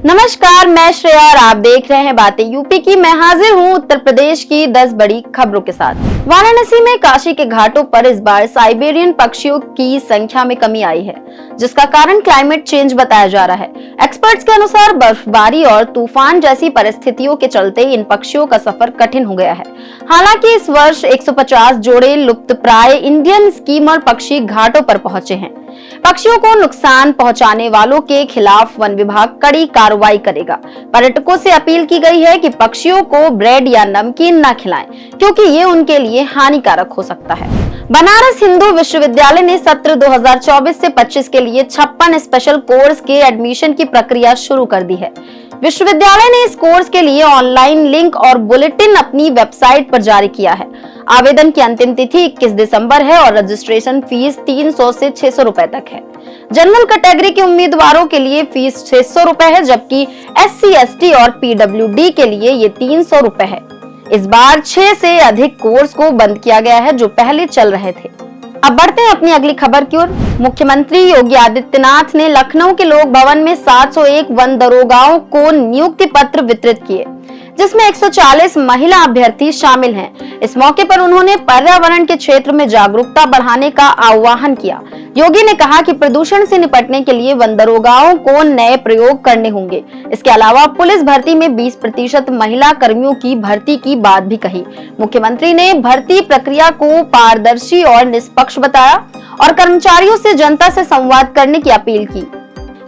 नमस्कार, मैं श्रेया और आप देख रहे हैं बातें यूपी की। मैं हाजिर हूं उत्तर प्रदेश की 10 बड़ी खबरों के साथ। वाराणसी में काशी के घाटों पर इस बार साइबेरियन पक्षियों की संख्या में कमी आई है, जिसका कारण क्लाइमेट चेंज बताया जा रहा है। एक्सपर्ट्स के अनुसार बर्फबारी और तूफान जैसी परिस्थितियों के चलते इन पक्षियों का सफर कठिन हो गया है। हालांकि इस वर्ष 150 जोड़े लुप्तप्राय इंडियन स्कीमर पक्षी घाटों पर पहुंचे हैं। पक्षियों को नुकसान पहुंचाने वालों के खिलाफ वन विभाग कड़ी कार्रवाई करेगा। पर्यटकों से अपील की गई है कि पक्षियों को ब्रेड या नमकीन न खिलाएं, क्योंकि ये उनके लिए हानिकारक हो सकता है। बनारस हिंदू विश्वविद्यालय ने सत्र 2024 से 25 के लिए 56 स्पेशल कोर्स के एडमिशन की प्रक्रिया शुरू कर दी है। विश्वविद्यालय ने इस कोर्स के लिए ऑनलाइन लिंक और बुलेटिन अपनी वेबसाइट पर जारी किया है। आवेदन की अंतिम तिथि 21 दिसंबर है और रजिस्ट्रेशन फीस 300 से 600 रुपए तक है। जनरल कैटेगरी के उम्मीदवारों के लिए फीस 600 रुपए है, जबकि SC, ST और PWD के लिए ये 300 रुपए है। इस बार 6 से अधिक कोर्स को बंद किया गया है, जो पहले चल रहे थे। अब बढ़ते हैं अपनी अगली खबर की ओर। मुख्यमंत्री योगी आदित्यनाथ ने लखनऊ के लोक भवन में 701 वन दरोगाओं को नियुक्ति पत्र वितरित किए, जिसमें 140 महिला अभ्यर्थी शामिल हैं। इस मौके पर उन्होंने पर्यावरण के क्षेत्र में जागरूकता बढ़ाने का आह्वान किया। योगी ने कहा कि प्रदूषण से निपटने के लिए वन दरोगाओं को नए प्रयोग करने होंगे। इसके अलावा पुलिस भर्ती में 20% महिला कर्मियों की भर्ती की बात भी कही। मुख्यमंत्री ने भर्ती प्रक्रिया को पारदर्शी और निष्पक्ष बताया और कर्मचारियों से जनता से संवाद करने की अपील की।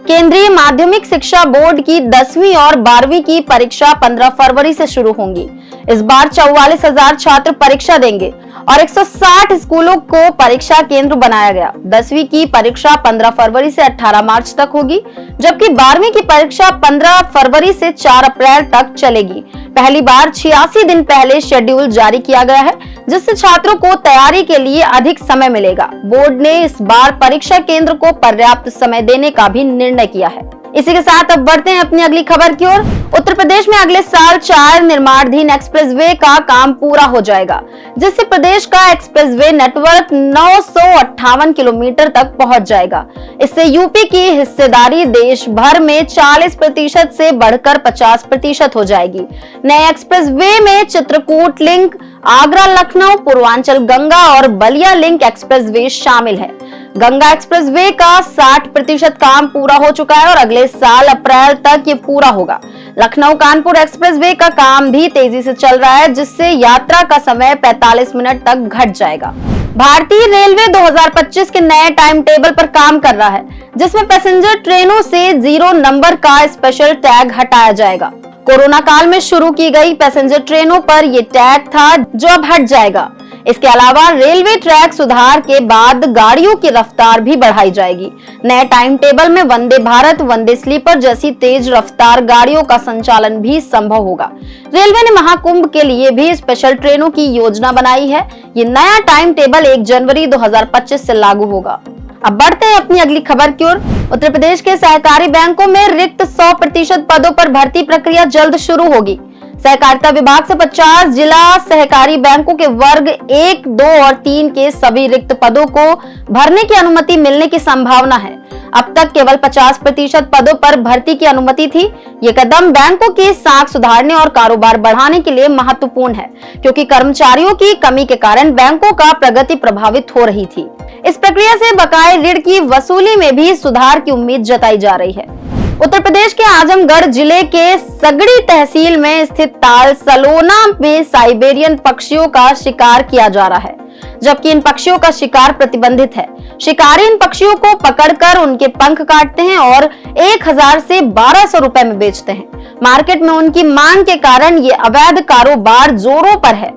केंद्रीय माध्यमिक शिक्षा बोर्ड की 10वीं और 12वीं की परीक्षा 15 फरवरी से शुरू होंगी। इस बार 44,000 छात्र परीक्षा देंगे और 160 स्कूलों को परीक्षा केंद्र बनाया गया। 10वीं की परीक्षा 15 फरवरी से 18 मार्च तक होगी, जबकि 12वीं की परीक्षा 15 फरवरी से 4 अप्रैल तक चलेगी। पहली बार 86 दिन पहले शेड्यूल जारी किया गया है, जिससे छात्रों को तैयारी के लिए अधिक समय मिलेगा। बोर्ड ने इस बार परीक्षा केंद्र को पर्याप्त समय देने का भी निर्णय किया है। इसी के साथ अब बढ़ते हैं अपनी अगली खबर की ओर। उत्तर प्रदेश में अगले साल 4 निर्माणाधीन एक्सप्रेसवे का काम पूरा हो जाएगा, जिससे प्रदेश का एक्सप्रेसवे नेटवर्क 958 किलोमीटर तक पहुंच जाएगा। इससे यूपी की हिस्सेदारी देश भर में 40% से बढ़कर 50% हो जाएगी। नए एक्सप्रेसवे में चित्रकूट लिंक, आगरा लखनऊ, पूर्वांचल गंगा और बलिया लिंक एक्सप्रेसवे शामिल है। गंगा एक्सप्रेसवे का 60% काम पूरा हो चुका है और अगले साल अप्रैल तक ये पूरा होगा। लखनऊ कानपुर एक्सप्रेसवे का काम भी तेजी से चल रहा है, जिससे यात्रा का समय 45 मिनट तक घट जाएगा। भारतीय रेलवे 2025 के नए टाइम टेबल पर काम कर रहा है, जिसमें पैसेंजर ट्रेनों से 0 नंबर का स्पेशल टैग हटाया जाएगा। कोरोना काल में शुरू की गई पैसेंजर ट्रेनों पर ये टैग था, जो अब हट जाएगा। इसके अलावा रेलवे ट्रैक सुधार के बाद गाड़ियों की रफ्तार भी बढ़ाई जाएगी। नए टाइम टेबल में वंदे भारत, वंदे स्लीपर जैसी तेज रफ्तार गाड़ियों का संचालन भी संभव होगा। रेलवे ने महाकुंभ के लिए भी स्पेशल ट्रेनों की योजना बनाई है। ये नया टाइम टेबल 1 जनवरी 2025 से लागू होगा। अब बढ़ते हैं अपनी अगली खबर की ओर। उत्तर प्रदेश के सहकारी बैंकों में रिक्त 100% पदों पर भर्ती प्रक्रिया जल्द शुरू होगी। सहकारिता विभाग से 50 जिला सहकारी बैंकों के वर्ग 1, 2 और 3 के सभी रिक्त पदों को भरने की अनुमति मिलने की संभावना है। अब तक केवल 50% पदों पर भर्ती की अनुमति थी। ये कदम बैंकों की साख सुधारने और कारोबार बढ़ाने के लिए महत्वपूर्ण है, क्योंकि कर्मचारियों की कमी के कारण बैंकों का प्रगति प्रभावित हो रही थी। इस प्रक्रिया से बकाये ऋण की वसूली में भी सुधार की उम्मीद जताई जा रही है। उत्तर प्रदेश के आजमगढ़ जिले के सगड़ी तहसील में स्थित ताल सलोना में साइबेरियन पक्षियों का शिकार किया जा रहा है, जबकि इन पक्षियों का शिकार प्रतिबंधित है। शिकारी इन पक्षियों को पकड़कर उनके पंख काटते हैं और 1000 से 1200 रुपए में बेचते हैं। मार्केट में उनकी मांग के कारण ये अवैध कारोबार जोरों पर है।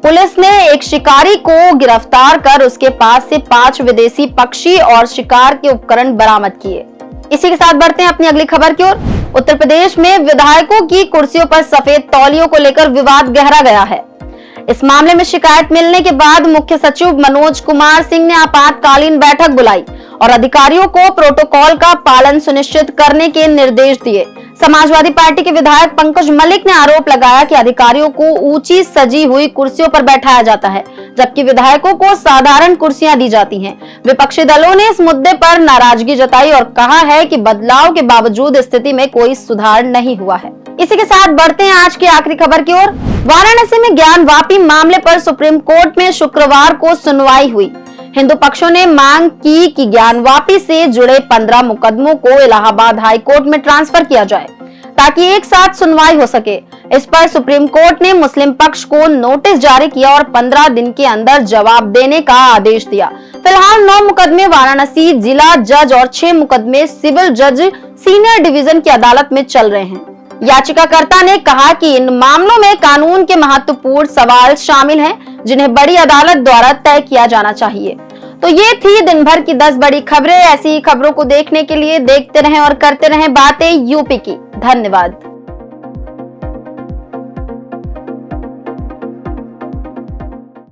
पुलिस ने एक शिकारी को गिरफ्तार कर उसके पास से 5 विदेशी पक्षी और शिकार के उपकरण बरामद किए। इसी के साथ बढ़ते हैं अपनी अगली खबर की ओर। उत्तर प्रदेश में विधायकों की कुर्सियों पर सफेद तौलियों को लेकर विवाद गहरा गया है। इस मामले में शिकायत मिलने के बाद मुख्य सचिव मनोज कुमार सिंह ने आपातकालीन बैठक बुलाई और अधिकारियों को प्रोटोकॉल का पालन सुनिश्चित करने के निर्देश दिए। समाजवादी पार्टी के विधायक पंकज मलिक ने आरोप लगाया कि अधिकारियों को ऊंची सजी हुई कुर्सियों पर बैठाया जाता है, जबकि विधायकों को साधारण कुर्सियां दी जाती हैं। विपक्षी दलों ने इस मुद्दे पर नाराजगी जताई और कहा है कि बदलाव के बावजूद स्थिति में कोई सुधार नहीं हुआ है। इसी के साथ बढ़ते हैं आज की आखिरी खबर की ओर। वाराणसी में ज्ञानवापी मामले पर सुप्रीम कोर्ट में शुक्रवार को सुनवाई हुई। हिंदू पक्षों ने मांग की कि ज्ञानवापी से जुड़े 15 मुकदमों को इलाहाबाद हाई कोर्ट में ट्रांसफर किया जाए ताकि एक साथ सुनवाई हो सके। इस पर सुप्रीम कोर्ट ने मुस्लिम पक्ष को नोटिस जारी किया और 15 दिन के अंदर जवाब देने का आदेश दिया। फिलहाल 9 मुकदमे वाराणसी जिला जज और 6 मुकदमे सिविल जज सीनियर डिवीजन की अदालत में चल रहे हैं। याचिकाकर्ता ने कहा कि इन मामलों में कानून के महत्वपूर्ण सवाल शामिल हैं, जिन्हें बड़ी अदालत द्वारा तय किया जाना चाहिए। तो ये थी दिन भर की 10 बड़ी खबरें। ऐसी खबरों को देखने के लिए देखते रहें और करते रहें बातें यूपी की। धन्यवाद।